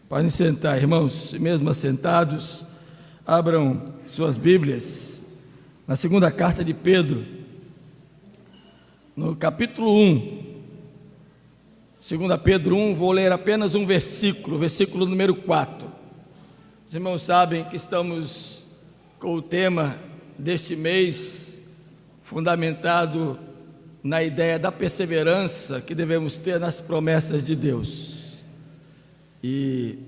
Podem sentar, irmãos, mesmo assentados, abram suas Bíblias na segunda carta de Pedro, no capítulo 1. 2 Pedro 1, vou ler apenas um versículo, versículo número 4. Os irmãos sabem que estamos com o tema deste mês fundamentado na ideia da perseverança que devemos ter nas promessas de Deus. E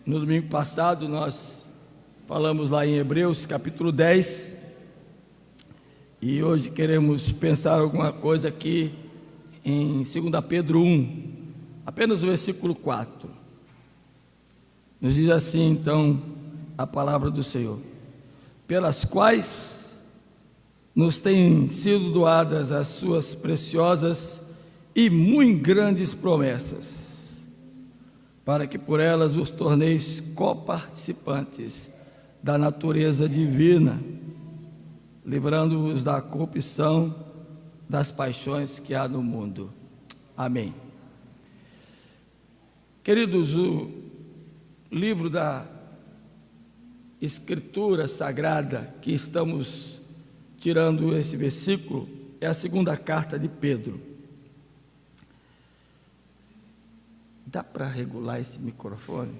no domingo passado nós falamos lá em Hebreus capítulo 10, e hoje queremos pensar alguma coisa aqui em 2 Pedro 1, apenas o versículo 4. Nos diz assim então a palavra do Senhor: pelas quais nos têm sido doadas as suas preciosas e muito grandes promessas, para que por elas os torneis coparticipantes da natureza divina, livrando-vos da corrupção das paixões que há no mundo. Amém. Queridos, o livro da Escritura Sagrada que estamos tirando esse versículo é a segunda carta de Pedro. Dá para regular esse microfone?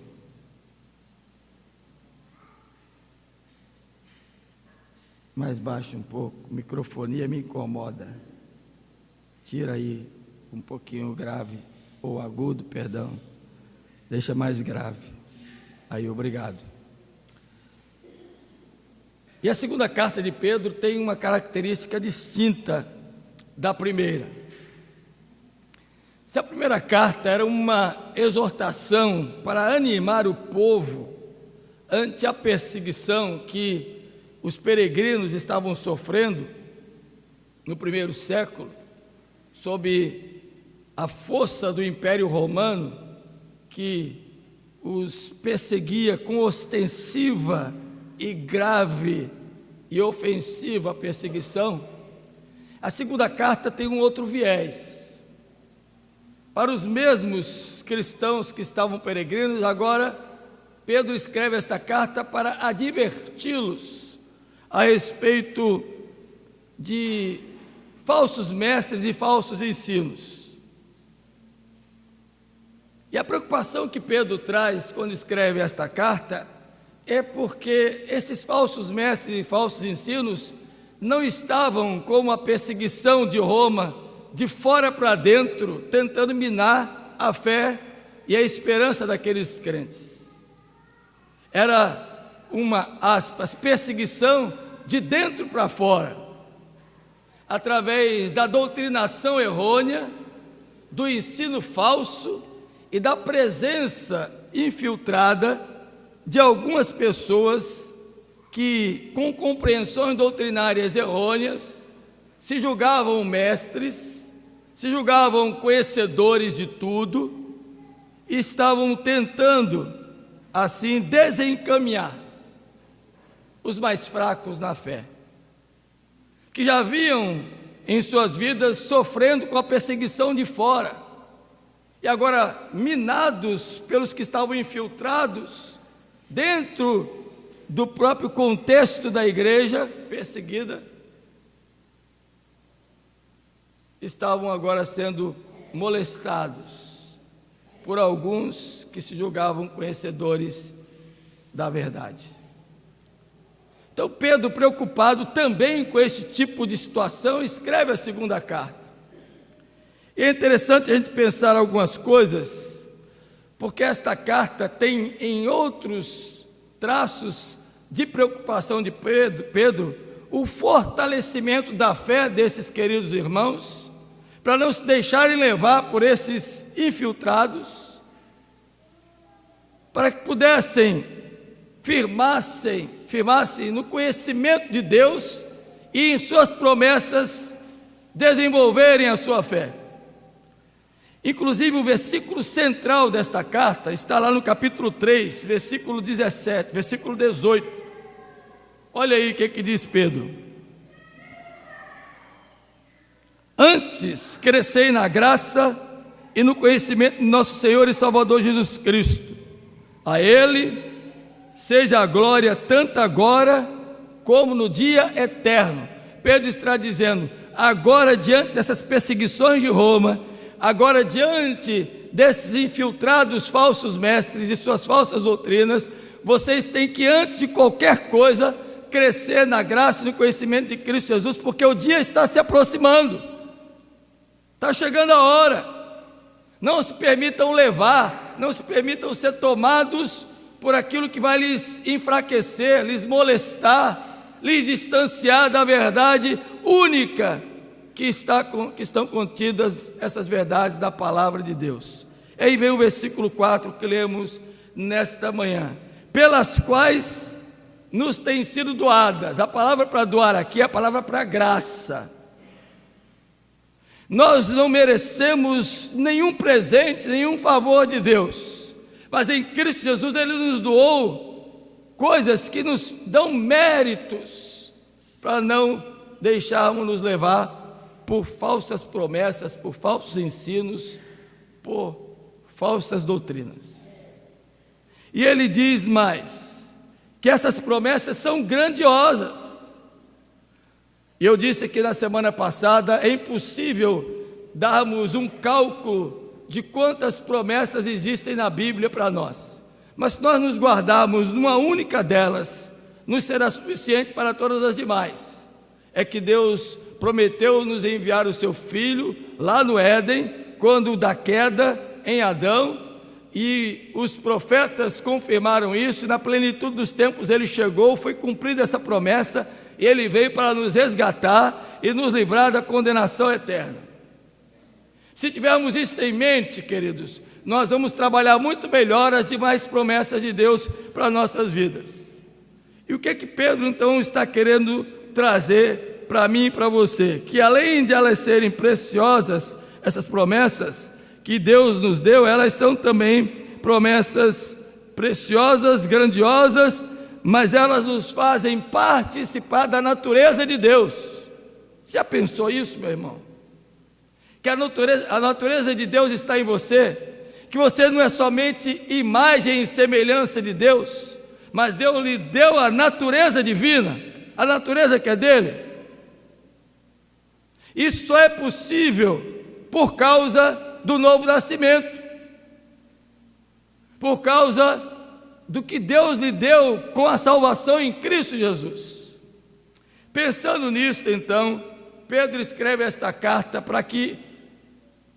Mais baixo um pouco, microfonia me incomoda. Tira aí um pouquinho grave, ou agudo, perdão. Deixa mais grave. Aí, obrigado. E a segunda carta de Pedro tem uma característica distinta da primeira. Se a primeira carta era uma exortação para animar o povo ante a perseguição que os peregrinos estavam sofrendo no primeiro século, sob a força do Império Romano, que os perseguia com ostensiva e grave e ofensiva perseguição, a segunda carta tem um outro viés. Para os mesmos cristãos que estavam peregrinos, agora Pedro escreve esta carta para adverti-los a respeito de falsos mestres e falsos ensinos. E a preocupação que Pedro traz quando escreve esta carta é porque esses falsos mestres e falsos ensinos não estavam como a perseguição de Roma, de fora para dentro, tentando minar a fé e a esperança daqueles crentes. Era uma, aspas, perseguição de dentro para fora, através da doutrinação errônea, do ensino falso e da presença infiltrada de algumas pessoas que, com compreensões doutrinárias errôneas, se julgavam mestres, se julgavam conhecedores de tudo e estavam tentando, assim, desencaminhar os mais fracos na fé, que já vinham em suas vidas sofrendo com a perseguição de fora, e agora minados pelos que estavam infiltrados dentro do próprio contexto da igreja perseguida, estavam agora sendo molestados por alguns que se julgavam conhecedores da verdade. Então Pedro, preocupado também com esse tipo de situação, escreve a segunda carta. E é interessante a gente pensar algumas coisas, porque esta carta tem em outros traços de preocupação de Pedro o fortalecimento da fé desses queridos irmãos, para não se deixarem levar por esses infiltrados, para que pudessem firmassem no conhecimento de Deus e em suas promessas desenvolverem a sua fé. Inclusive o versículo central desta carta está lá no capítulo 3, versículo 17, versículo 18. Olha aí o que diz Pedro: antes crescei na graça e no conhecimento de nosso Senhor e Salvador Jesus Cristo. A Ele seja a glória tanto agora como no dia eterno. Pedro está dizendo, agora diante dessas perseguições de Roma, agora diante desses infiltrados falsos mestres e suas falsas doutrinas, vocês têm que, antes de qualquer coisa, crescer na graça e no conhecimento de Cristo Jesus, porque o dia está se aproximando, está chegando a hora. Não se permitam levar, não se permitam ser tomados por aquilo que vai lhes enfraquecer, lhes molestar, lhes distanciar da verdade única que estão contidas essas verdades da palavra de Deus. Aí vem o versículo 4 que lemos nesta manhã, pelas quais nos têm sido doadas. A palavra para doar aqui é a palavra para graça. Nós não merecemos nenhum presente, nenhum favor de Deus, mas em Cristo Jesus Ele nos doou coisas que nos dão méritos, para não deixarmos nos levar por falsas promessas, por falsos ensinos, por falsas doutrinas. E Ele diz mais, que essas promessas são grandiosas. E eu disse aqui na semana passada, é impossível darmos um cálculo de quantas promessas existem na Bíblia para nós, mas se nós nos guardarmos numa única delas, nos será suficiente para todas as demais. É que Deus prometeu nos enviar o seu Filho lá no Éden, quando da queda em Adão, e os profetas confirmaram isso, e na plenitude dos tempos Ele chegou, foi cumprida essa promessa, e Ele veio para nos resgatar e nos livrar da condenação eterna. Se tivermos isso em mente, queridos, nós vamos trabalhar muito melhor as demais promessas de Deus para nossas vidas. E o que Pedro então está querendo trazer para mim e para você? Que além de elas serem preciosas, essas promessas que Deus nos deu, elas são também promessas preciosas, grandiosas, mas elas nos fazem participar da natureza de Deus. Já pensou isso, meu irmão? Que a natureza de Deus está em você, que você não é somente imagem e semelhança de Deus, mas Deus lhe deu a natureza divina, a natureza que é dele. Isso só é possível por causa do novo nascimento, por causa do que Deus lhe deu com a salvação em Cristo Jesus. Pensando nisto, então, Pedro escreve esta carta para que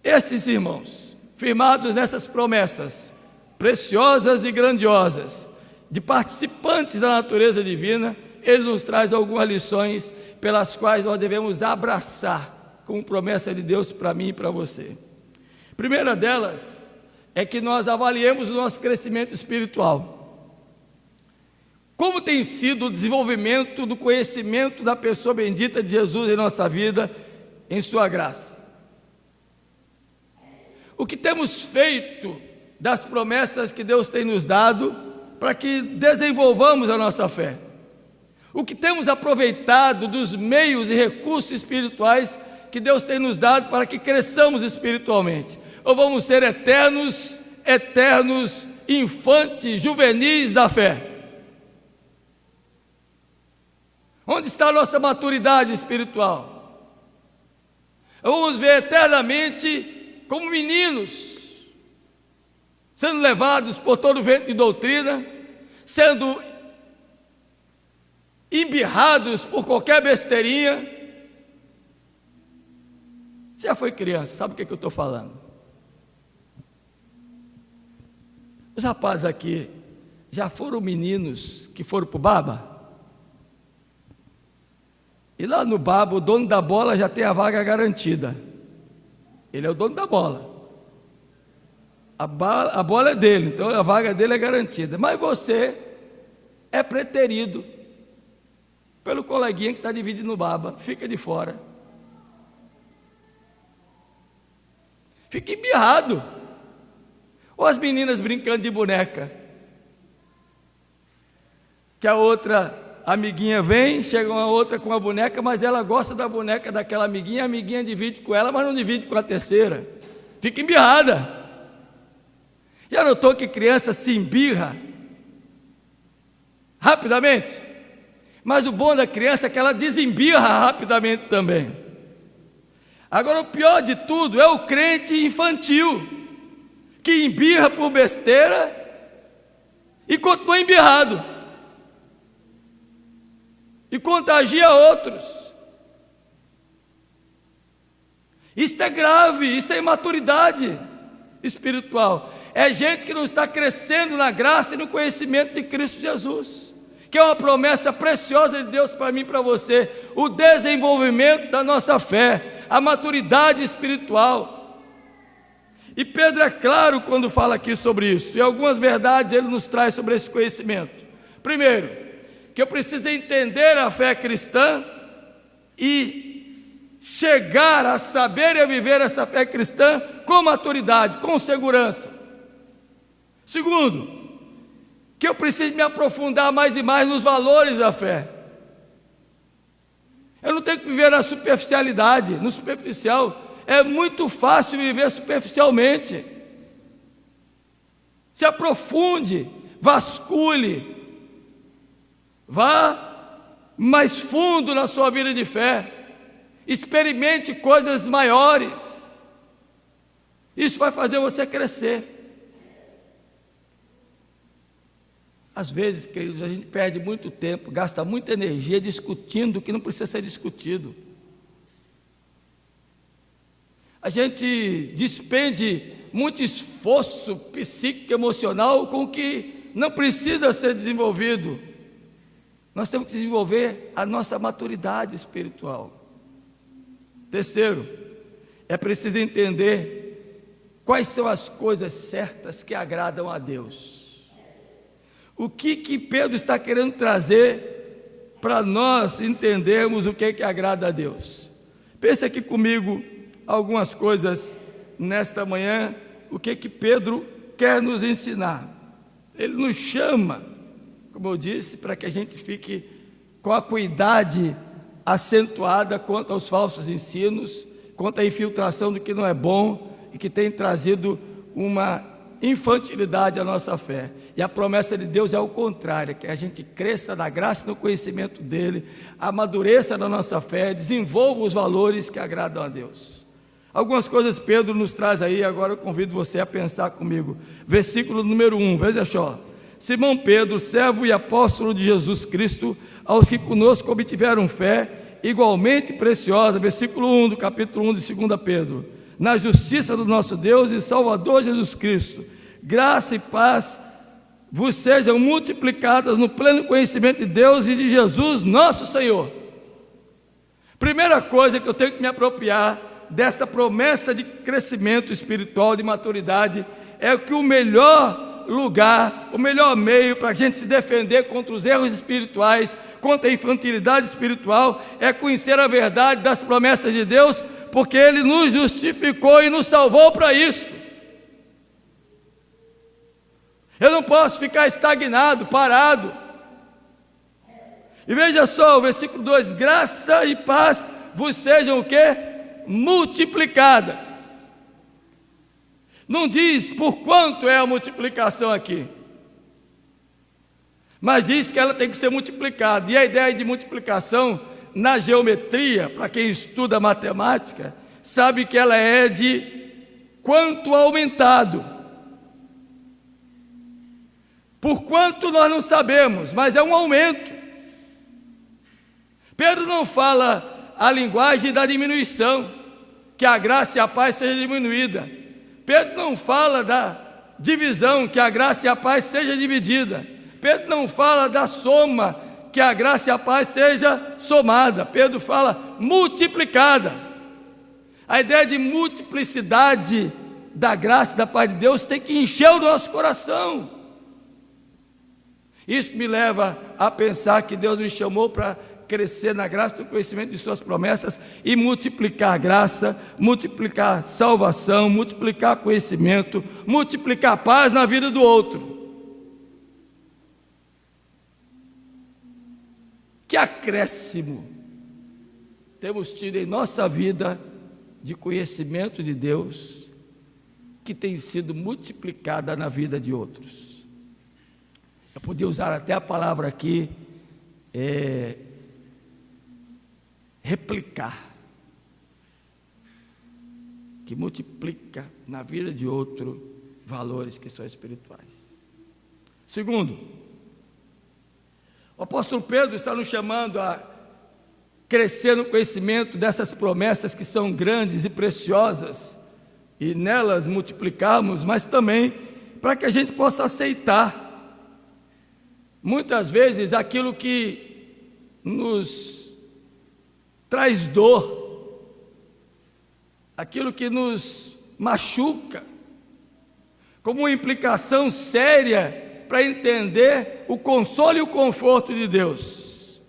esses irmãos, firmados nessas promessas preciosas e grandiosas, de participantes da natureza divina, ele nos traz algumas lições pelas quais nós devemos abraçar como promessa de Deus para mim e para você. A primeira delas é que nós avaliemos o nosso crescimento espiritual. Como tem sido o desenvolvimento do conhecimento da pessoa bendita de Jesus em nossa vida, em sua graça? O que temos feito das promessas que Deus tem nos dado para que desenvolvamos a nossa fé? O que temos aproveitado dos meios e recursos espirituais que Deus tem nos dado para que cresçamos espiritualmente? Ou vamos ser eternos, infantes, juvenis da fé? Onde está a nossa maturidade espiritual? Vamos ver eternamente como meninos, sendo levados por todo o vento de doutrina, sendo embirrados por qualquer besteirinha. Você já foi criança, sabe o que eu estou falando? Os rapazes aqui já foram meninos que foram para o baba? E lá no baba, o dono da bola já tem a vaga garantida. Ele é o dono da bola. A bola é dele, então a vaga dele é garantida. Mas você é preterido pelo coleguinha que está dividindo no baba, fica de fora. Fica embirrado. Ou as meninas brincando de boneca, que a outra amiguinha vem, chega uma outra com a boneca, mas ela gosta da boneca daquela amiguinha, a amiguinha divide com ela, mas não divide com a terceira, fica embirrada. Já notou que criança se embirra rapidamente, mas o bom da criança é que ela desembirra rapidamente também. Agora, o pior de tudo é o crente infantil, que embirra por besteira e continua embirrado, e contagia outros. Isso é grave, isso é imaturidade espiritual. É gente que não está crescendo na graça e no conhecimento de Cristo Jesus, que é uma promessa preciosa de Deus para mim e para você, o desenvolvimento da nossa fé, a maturidade espiritual. E Pedro é claro quando fala aqui sobre isso, e algumas verdades ele nos traz sobre esse conhecimento. Primeiro, que eu preciso entender a fé cristã e chegar a saber e a viver essa fé cristã com maturidade, com segurança. Segundo, que eu preciso me aprofundar mais e mais nos valores da fé. Eu não tenho que viver na superficialidade, no superficial. É muito fácil viver superficialmente. Se aprofunde, vasculhe, vá mais fundo na sua vida de fé. Experimente coisas maiores. Isso vai fazer você crescer. Às vezes, queridos, a gente perde muito tempo, gasta muita energia discutindo o que não precisa ser discutido. A gente despende muito esforço psíquico, emocional com o que não precisa ser desenvolvido. Nós temos que desenvolver a nossa maturidade espiritual. Terceiro, é preciso entender quais são as coisas certas que agradam a Deus. O que Pedro está querendo trazer para nós entendermos o que agrada a Deus? Pense aqui comigo algumas coisas nesta manhã, o que Pedro quer nos ensinar. Ele nos chama, como eu disse, para que a gente fique com a acuidade acentuada quanto aos falsos ensinos, quanto à infiltração do que não é bom e que tem trazido uma infantilidade à nossa fé. E a promessa de Deus é o contrário, que a gente cresça na graça e no conhecimento dele, amadureça na nossa fé, desenvolva os valores que agradam a Deus. Algumas coisas Pedro nos traz aí, agora eu convido você a pensar comigo. Versículo número 1, veja só. Simão Pedro, servo e apóstolo de Jesus Cristo, aos que conosco obtiveram fé, igualmente preciosa, versículo 1 do capítulo 1 de 2 Pedro, na justiça do nosso Deus e Salvador Jesus Cristo, graça e paz vos sejam multiplicadas no pleno conhecimento de Deus e de Jesus nosso Senhor. Primeira coisa que eu tenho que me apropriar desta promessa de crescimento espiritual, de maturidade, é que o melhor lugar, o melhor meio para a gente se defender contra os erros espirituais, contra a infantilidade espiritual, é conhecer a verdade das promessas de Deus, porque Ele nos justificou e nos salvou para isso. Eu não posso ficar estagnado, parado. E veja só o versículo 2, graça e paz vos sejam o quê? Multiplicadas. Não diz por quanto é a multiplicação aqui, mas diz que ela tem que ser multiplicada. E a ideia de multiplicação na geometria, para quem estuda matemática, sabe que ela é de quanto aumentado. Por quanto nós não sabemos, mas é um aumento. Pedro não fala a linguagem da diminuição, que a graça e a paz seja diminuída. Pedro não fala da divisão, que a graça e a paz seja dividida. Pedro não fala da soma, que a graça e a paz seja somada. Pedro fala multiplicada. A ideia de multiplicidade da graça e da paz de Deus tem que encher o nosso coração. Isso me leva a pensar que Deus me chamou para crescer na graça do conhecimento de suas promessas e multiplicar graça, multiplicar salvação, multiplicar conhecimento, multiplicar paz na vida do outro. Que acréscimo temos tido em nossa vida de conhecimento de Deus, que tem sido multiplicada na vida de outros. Eu podia usar até a palavra aqui, replicar, que multiplica na vida de outro valores que são espirituais. Segundo, o apóstolo Pedro está nos chamando a crescer no conhecimento dessas promessas que são grandes e preciosas, e nelas multiplicarmos, mas também para que a gente possa aceitar muitas vezes aquilo que nos traz dor, aquilo que nos machuca, como uma implicação séria para entender o consolo e o conforto de Deus.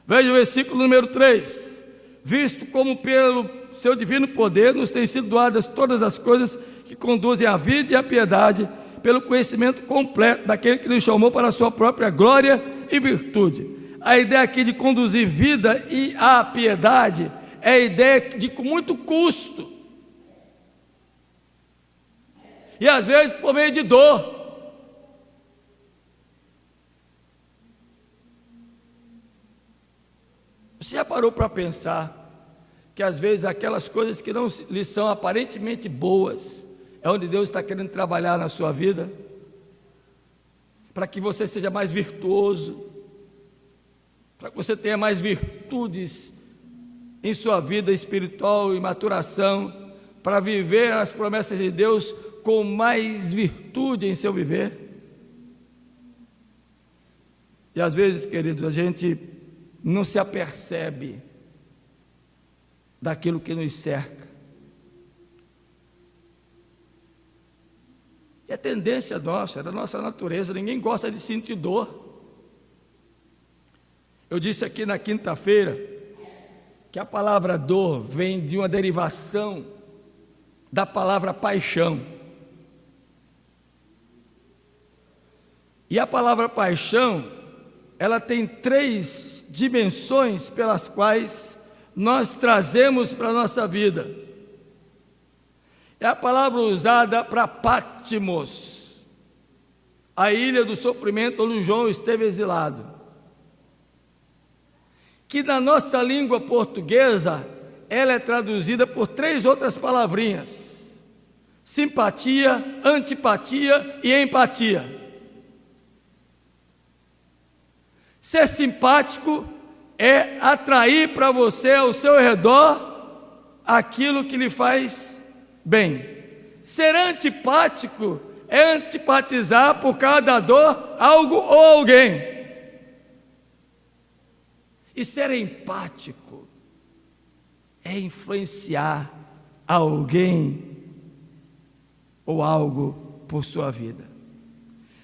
Veja o versículo número 3: visto como pelo seu divino poder nos têm sido doadas todas as coisas que conduzem à vida e à piedade, pelo conhecimento completo daquele que nos chamou para a sua própria glória e virtude. A ideia aqui de conduzir vida e a piedade é a ideia de muito custo, e às vezes por meio de dor. Você já parou para pensar que às vezes aquelas coisas que não lhe são aparentemente boas é onde Deus está querendo trabalhar na sua vida, para que você seja mais virtuoso, para que você tenha mais virtudes em sua vida espiritual e maturação, para viver as promessas de Deus com mais virtude em seu viver? E às vezes, queridos, a gente não se apercebe daquilo que nos cerca. É tendência nossa, é da nossa natureza, ninguém gosta de sentir dor. Eu disse aqui na quinta-feira que a palavra dor vem de uma derivação da palavra paixão. E a palavra paixão, ela tem 3 dimensões pelas quais nós trazemos para a nossa vida. É a palavra usada para Patmos, a ilha do sofrimento onde João esteve exilado, que na nossa língua portuguesa ela é traduzida por 3 outras palavrinhas: simpatia, antipatia e empatia. Ser simpático é atrair para você, ao seu redor, aquilo que lhe faz bem. Ser antipático é antipatizar por causa da dor algo ou alguém. E ser empático é influenciar alguém ou algo por sua vida.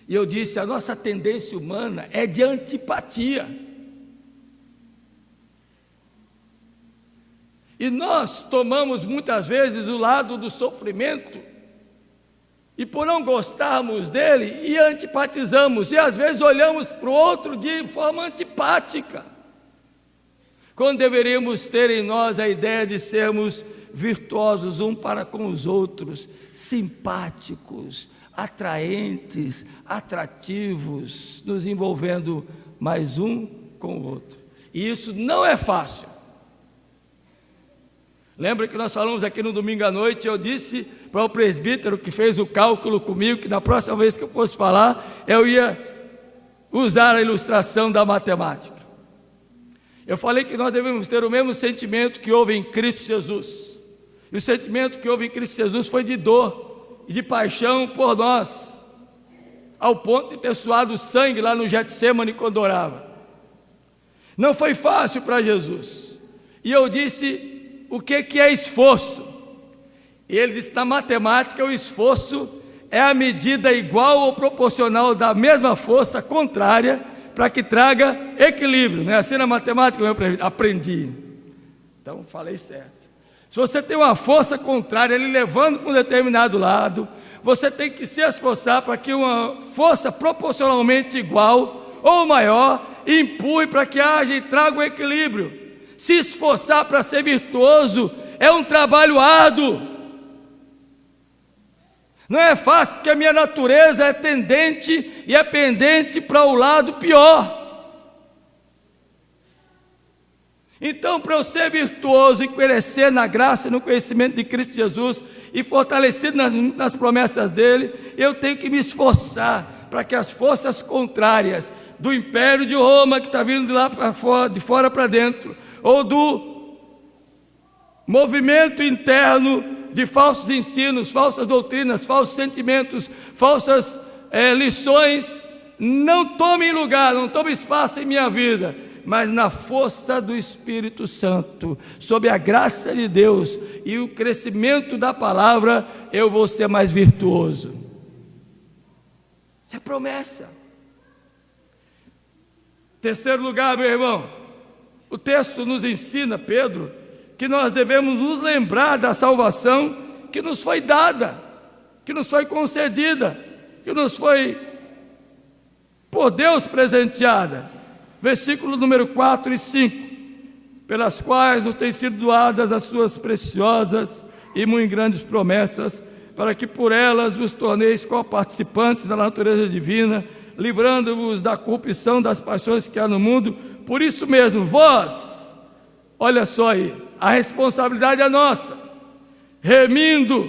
E eu disse, a nossa tendência humana é de antipatia. E nós tomamos muitas vezes o lado do sofrimento, e por não gostarmos dele, e antipatizamos, e às vezes olhamos para o outro de forma antipática, quando deveríamos ter em nós a ideia de sermos virtuosos um para com os outros, simpáticos, atraentes, atrativos, nos envolvendo mais um com o outro. E isso não é fácil. Lembra que nós falamos aqui no domingo à noite, eu disse para o presbítero que fez o cálculo comigo, que na próxima vez que eu fosse falar, eu ia usar a ilustração da matemática. Eu falei que nós devemos ter o mesmo sentimento que houve em Cristo Jesus. E o sentimento que houve em Cristo Jesus foi de dor e de paixão por nós, ao ponto de ter suado sangue lá no Getsemane quando orava. Não foi fácil para Jesus. E eu disse, o que é esforço? E ele disse, na matemática, o esforço é a medida igual ou proporcional da mesma força contrária para que traga equilíbrio. Não é assim na matemática? Eu aprendi. Então, falei certo. Se você tem uma força contrária, ele levando para um determinado lado, você tem que se esforçar para que uma força proporcionalmente igual ou maior empurre para que haja e traga o equilíbrio. Se esforçar para ser virtuoso é um trabalho árduo. Não é fácil porque a minha natureza é tendente e é pendente para o lado pior. Então, para eu ser virtuoso e crescer na graça e no conhecimento de Cristo Jesus e fortalecido nas promessas dele, eu tenho que me esforçar para que as forças contrárias do império de Roma, que está vindo de lá para fora, de fora para dentro, ou do movimento interno de falsos ensinos, falsas doutrinas, falsos sentimentos, falsas lições, não tomem lugar, não tomem espaço em minha vida, mas na força do Espírito Santo, sob a graça de Deus e o crescimento da palavra, eu vou ser mais virtuoso. Isso é promessa. Terceiro lugar, meu irmão, o texto nos ensina, Pedro, que nós devemos nos lembrar da salvação que nos foi dada, que nos foi concedida, que nos foi por Deus presenteada. Versículo número 4 e 5, pelas quais nos têm sido doadas as suas preciosas e muito grandes promessas, para que por elas vos torneis coparticipantes da natureza divina, livrando-vos da corrupção das paixões que há no mundo. Por isso mesmo, vós, olha só aí, a responsabilidade é nossa, reunindo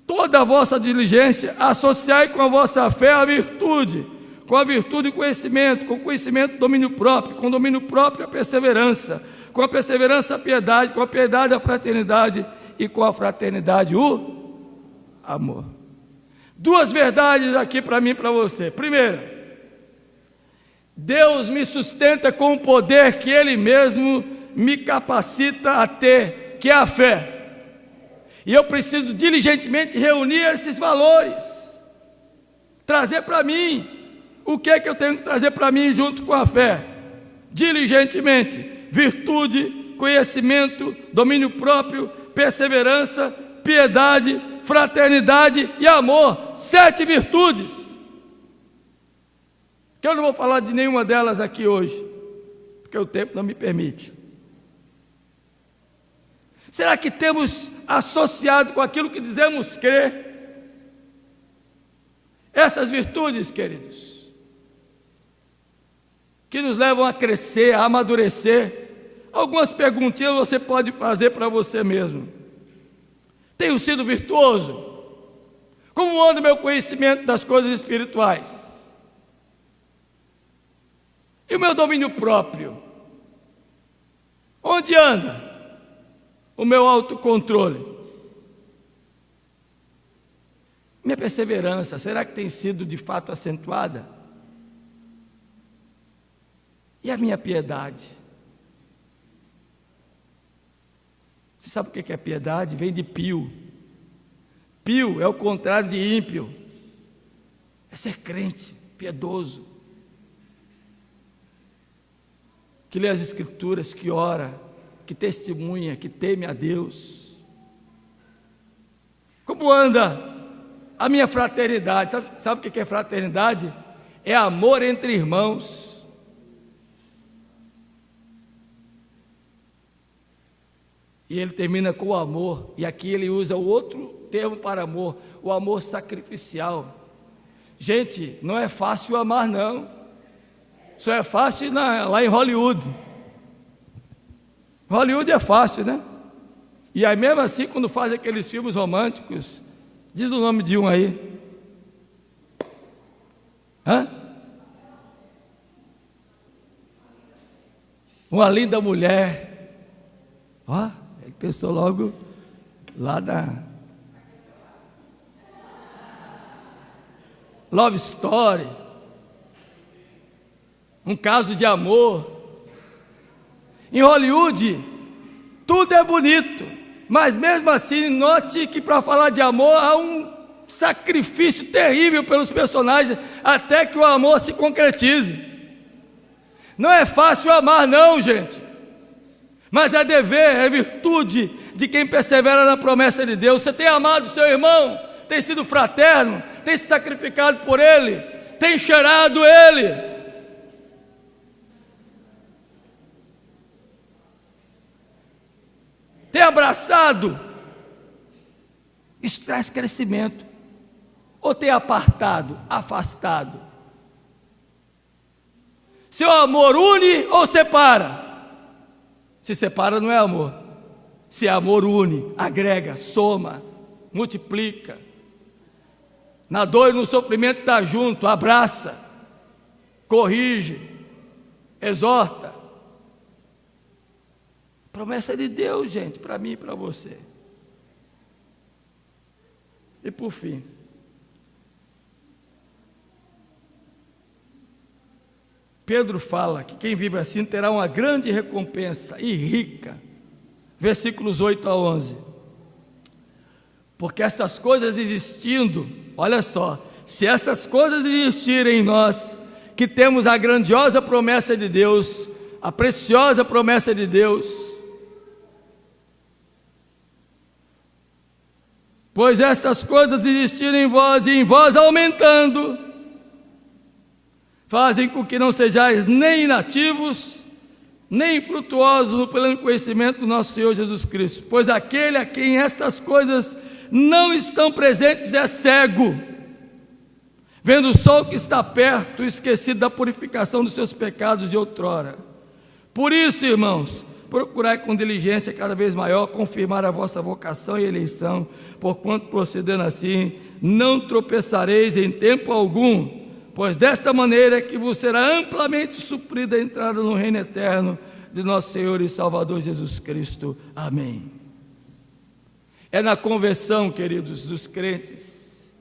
toda a vossa diligência, associai com a vossa fé a virtude, com a virtude o conhecimento, com o conhecimento domínio próprio, com o domínio próprio a perseverança, com a perseverança a piedade, com a piedade a fraternidade e com a fraternidade o amor. Duas verdades aqui para mim e para você. Primeira, Deus me sustenta com o poder que Ele mesmo me capacita a ter, que é a fé. E eu preciso diligentemente reunir esses valores, trazer para mim. O que é que eu tenho que trazer para mim junto com a fé? Diligentemente, virtude, conhecimento, domínio próprio, perseverança, piedade, fraternidade e amor. 7 virtudes, que eu não vou falar de nenhuma delas aqui hoje, porque o tempo não me permite. Será que temos associado com aquilo que dizemos crer essas virtudes, queridos, que nos levam a crescer, a amadurecer? Algumas perguntinhas você pode fazer para você mesmo. Tenho sido virtuoso? Como anda o meu conhecimento das coisas espirituais? E o meu domínio próprio? Onde anda o meu autocontrole? Minha perseverança, será que tem sido de fato acentuada? E a minha piedade? Você sabe o que é piedade? Vem de pio. Pio é o contrário de ímpio. É ser crente, piedoso, que lê as Escrituras, que ora, que testemunha, que teme a Deus. Como anda a minha fraternidade? Sabe o que é fraternidade? É amor entre irmãos. E ele termina com o amor, e aqui ele usa o outro termo para amor, o amor sacrificial. Gente, não é fácil amar não, só é fácil lá em Hollywood. Hollywood é fácil, né? E aí mesmo assim, quando faz aqueles filmes românticos, diz o nome de um aí. Uma linda mulher. Ó, ele pensou logo lá da Love Story, um caso de amor. Em Hollywood, tudo é bonito, mas mesmo assim, note que para falar de amor há um sacrifício terrível pelos personagens, até que o amor se concretize. Não é fácil amar não, gente, mas é dever, é virtude de quem persevera na promessa de Deus. Você tem amado seu irmão, tem sido fraterno, tem se sacrificado por ele, tem cheirado ele. Tem abraçado. Isso traz crescimento. Ou tem apartado, afastado? Seu amor une ou separa? Se separa não é amor. Se é amor, une, agrega, soma, multiplica. Na dor e no sofrimento está junto, abraça, corrige, exorta. Promessa de Deus, gente, para mim e para você. E por fim, Pedro fala que quem vive assim terá uma grande recompensa e rica. Versículos 8 a 11. Porque essas coisas existindo, olha só, se essas coisas existirem em nós, que temos a grandiosa promessa de Deus, a preciosa promessa de Deus, pois essas coisas existirem em vós e em vós aumentando, fazem com que não sejais nem inativos, nem infrutuosos no pleno conhecimento do nosso Senhor Jesus Cristo. Pois aquele a quem estas coisas não estão presentes é cego, vendo só o que está perto, esquecido da purificação dos seus pecados de outrora. Por isso, irmãos, procurai com diligência cada vez maior confirmar a vossa vocação e eleição, porquanto procedendo assim, não tropeçareis em tempo algum, pois desta maneira é que vos será amplamente suprida a entrada no reino eterno de nosso Senhor e Salvador Jesus Cristo. Amém. É na conversão, queridos, dos crentes,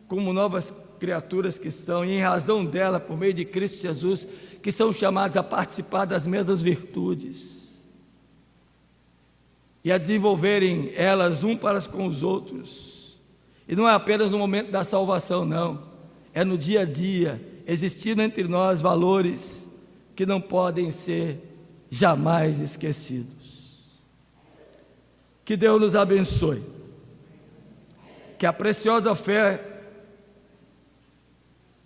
como novas criaturas que são, e em razão dela, por meio de Cristo Jesus, que são chamados a participar das mesmas virtudes e a desenvolverem elas um para com os outros. E não é apenas no momento da salvação, não. É no dia a dia, existindo entre nós valores que não podem ser jamais esquecidos. Que Deus nos abençoe. Que a preciosa fé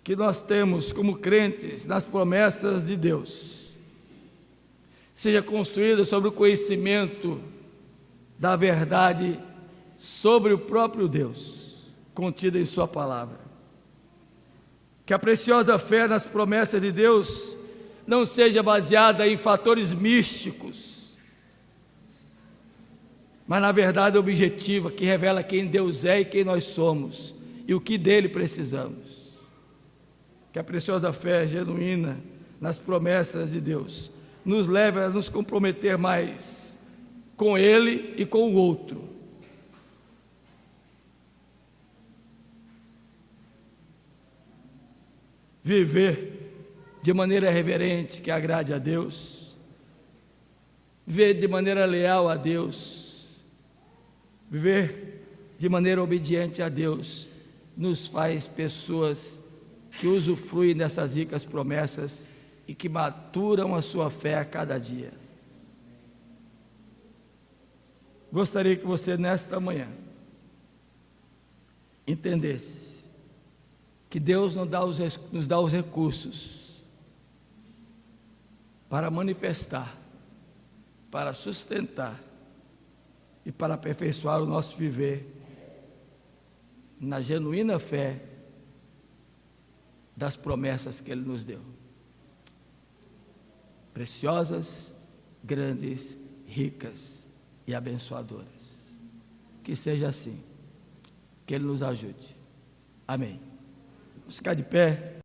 que nós temos como crentes nas promessas de Deus seja construída sobre o conhecimento da verdade sobre o próprio Deus, contida em sua palavra. Que a preciosa fé nas promessas de Deus não seja baseada em fatores místicos, mas na verdade objetiva, que revela quem Deus é e quem nós somos, e o que dele precisamos. Que a preciosa fé genuína nas promessas de Deus nos leve a nos comprometer mais com ele e com o outro. Viver de maneira reverente, que agrade a Deus, viver de maneira leal a Deus, viver de maneira obediente a Deus, nos faz pessoas que usufruem dessas ricas promessas e que maturam a sua fé a cada dia. Gostaria que você, nesta manhã, entendesse que Deus nos dá os recursos para manifestar, para sustentar e para aperfeiçoar o nosso viver na genuína fé das promessas que Ele nos deu. Preciosas, grandes, ricas e abençoadoras. Que seja assim. Que Ele nos ajude. Amém. Vamos ficar de pé.